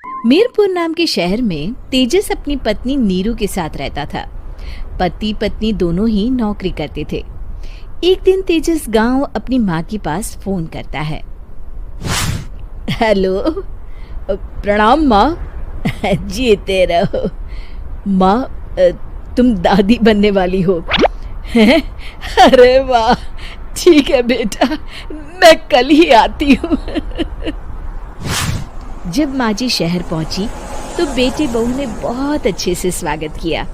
मीरपुर नाम के शहर में तेजस अपनी पत्नी नीरू के साथ रहता था। पति पत्नी दोनों ही नौकरी करते थे। एक दिन तेजस गांव अपनी माँ के पास फोन करता है। हेलो, प्रणाम माँ। जीते रहो माँ, तुम दादी बनने वाली हो। अरे वाह, ठीक है बेटा, मैं कल ही आती हूँ। जब माँ जी शहर पहुंची तो बेटे बहू ने बहुत अच्छे से स्वागत किया।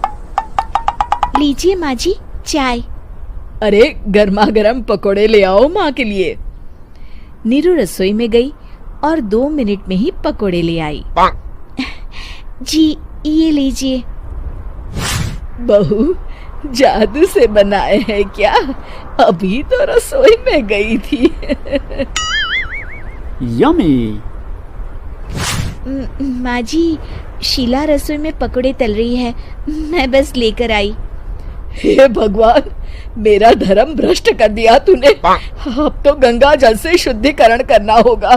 लीजिए माँ जी, चाय। अरे गर्मा गर्म पकोड़े ले आओ माँ के लिए। नीरू रसोई में गई और 2 मिनट में ही पकोड़े ले आई। जी ये लीजिए। बहू जादू से बनाए हैं क्या? अभी तो रसोई में गई थी। यम्मी। माँ जी, शीला रसोई में पकोड़े तल रही है, मैं बस लेकर आई। हे भगवान, मेरा धर्म भ्रष्ट कर दिया तूने। अब तो गंगा जल से शुद्धिकरण करना होगा।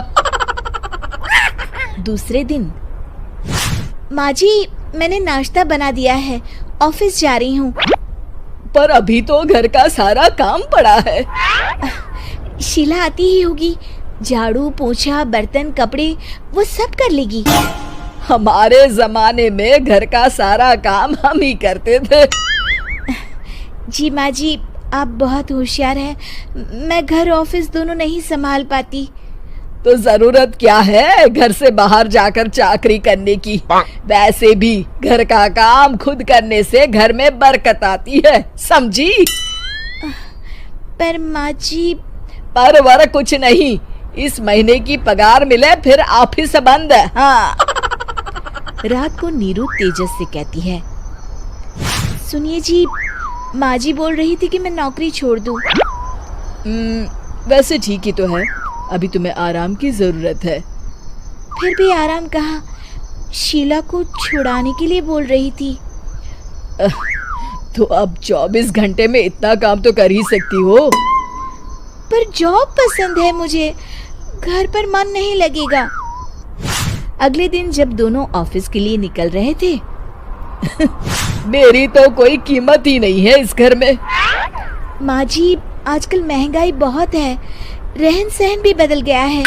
दूसरे दिन, माँ जी मैंने नाश्ता बना दिया है, ऑफिस जा रही हूँ। पर अभी तो घर का सारा काम पड़ा है। शीला आती ही होगी, झाड़ू पोछा बर्तन कपड़े वो सब कर लेगी। हमारे जमाने में घर का सारा काम हम ही करते थे। जी माँ जी, आप बहुत होशियार हैं, मैं घर ऑफिस दोनों नहीं संभाल पाती। तो जरूरत क्या है घर से बाहर जाकर चाकरी करने की? वैसे भी घर का काम खुद करने से घर में बरकत आती है, समझी? पर माँ जी। पर वर कुछ नहीं, इस महीने की पगार मिले फिर ऑफिस बंद। हाँ। रात को नीरू तेजस से कहती है, सुनिए जी, माँ जी बोल रही थी कि मैं नौकरी छोड़ दूं। वैसे ठीक ही तो है, अभी तुम्हें आराम की जरूरत है। फिर भी आराम कहाँ, शीला को छुड़ाने के लिए बोल रही थी। तो अब 24 घंटे में इतना काम तो कर ही सकती हो। पर जॉब पसंद है मुझे, घर पर मन नहीं लगेगा। अगले दिन जब दोनों ऑफिस के लिए निकल रहे थे, मेरी तो कोई कीमत ही नहीं है इस घर में। माँ जी, आजकल महंगाई बहुत है, रहन सहन भी बदल गया है,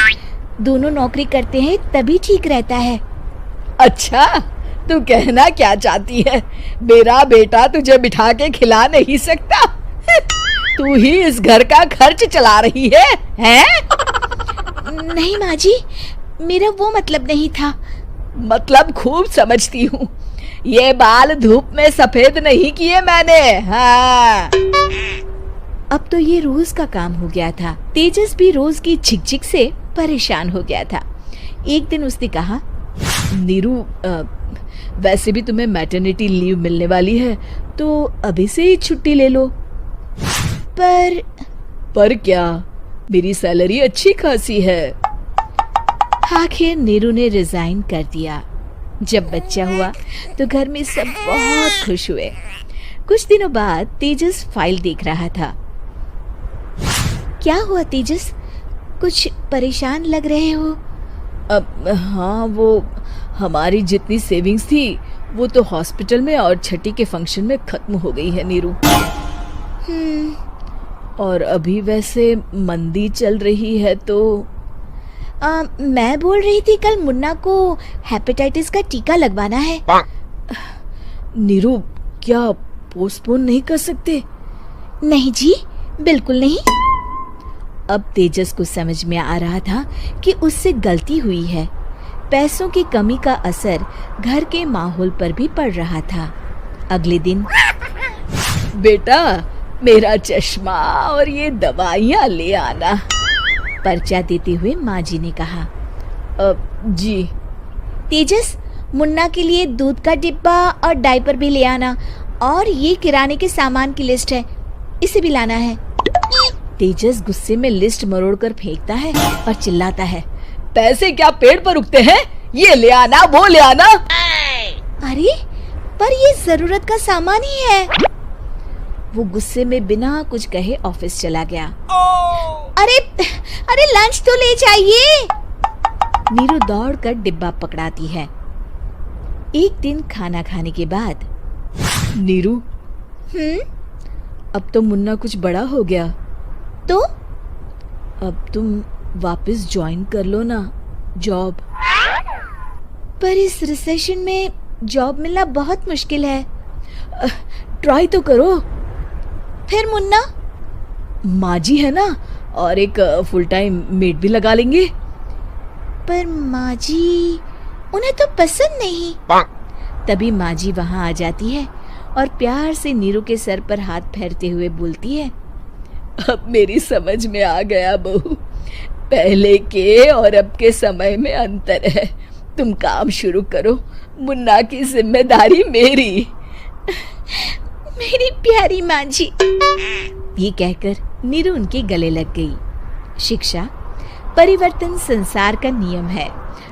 दोनों नौकरी करते हैं तभी ठीक रहता है। अच्छा, तू कहना क्या चाहती है? मेरा बेटा तुझे बिठा के खिला नहीं सकता? तू ही इस घर का खर्च चला रही है, हैं? नहीं माँ जी, मेरा वो मतलब नहीं था। मतलब खूब समझती हूँ, ये बाल धूप में सफेद नहीं किए मैंने। हाँ। अब तो ये रोज का काम हो गया था। तेजस भी रोज की झिकझिक से परेशान हो गया था। एक दिन उसने कहा, नीरू, वैसे भी तुम्हें मैटरनिटी लीव मिलने वाली है, तो अभी से ही छुट्टी ले लो। पर क्या, मेरी सैलरी अच्छी खासी है। आखिर नीरू ने रिजाइन कर दिया। जब बच्चा हुआ तो घर में सब बहुत खुश हुए। कुछ दिनों बाद तेजस फाइल देख रहा था। क्या हुआ तेजस, कुछ परेशान लग रहे हो? हाँ, वो हमारी जितनी सेविंग्स थी वो तो हॉस्पिटल में और छठी के फंक्शन में खत्म हो गई है नीरू। और अभी वैसे मंदी चल रही है तो मैं बोल रही थी कल मुन्ना को हेपेटाइटिस का टीका लगवाना है। नीरू, क्या पोस्टपोन नहीं कर सकते? नहीं जी, बिल्कुल नहीं। अब तेजस को समझ में आ रहा था कि उससे गलती हुई है। पैसों की कमी का असर घर के माहौल पर भी पड़ रहा था। अगले दिन, बेटा मेरा चश्मा और ये दवाइयाँ ले आना, पर्चा देते हुए माँ जी ने कहा। जी। तेजस, मुन्ना के लिए दूध का डिब्बा और डायपर भी ले आना, और ये किराने के सामान की लिस्ट है, इसे भी लाना है। तेजस गुस्से में लिस्ट मरोड़कर फेंकता है और चिल्लाता है, पैसे क्या पेड़ पर उगते हैं? ये ले आना, वो ले आना। अरे पर ये जरूरत का सामान ही है। वो गुस्से में बिना कुछ कहे ऑफिस चला गया। अरे लंच तो ले जाइए। नीरू दौड़कर डिब्बा पकड़ाती है। एक दिन खाना खाने के बाद, नीरू, अब तो मुन्ना कुछ बड़ा हो गया, तो अब तुम वापस ज्वाइन कर लो ना जॉब। पर इस रिसेशन में जॉब मिलना बहुत मुश्किल है। ट्राई तो करो। फिर मुन्ना? माँ जी है ना, और एक फुल टाइम मेड भी लगा लेंगे। पर माँ जी, उन्हें तो पसंद नहीं। तभी माँ जी वहाँ आ जाती है और प्यार से नीरू के सर पर हाथ फेरते हुए बोलती है, अब मेरी समझ में आ गया बहू, पहले के और अब के समय में अंतर है। तुम काम शुरू करो, मुन्ना की जिम्मेदारी मेरी। मेरी प्यारी माँ जी। ये कहकर नीरू उनके गले लग गई। शिक्षा, परिवर्तन संसार का नियम है,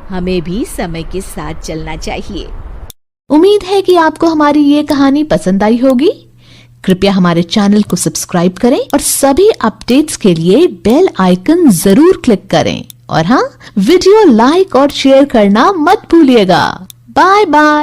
हमें भी समय के साथ चलना चाहिए। उम्मीद है कि आपको हमारी ये कहानी पसंद आई होगी। कृपया हमारे चैनल को सब्सक्राइब करें और सभी अपडेट्स के लिए बेल आइकन जरूर क्लिक करें। और हाँ, वीडियो लाइक और शेयर करना मत भूलिएगा। Bye bye.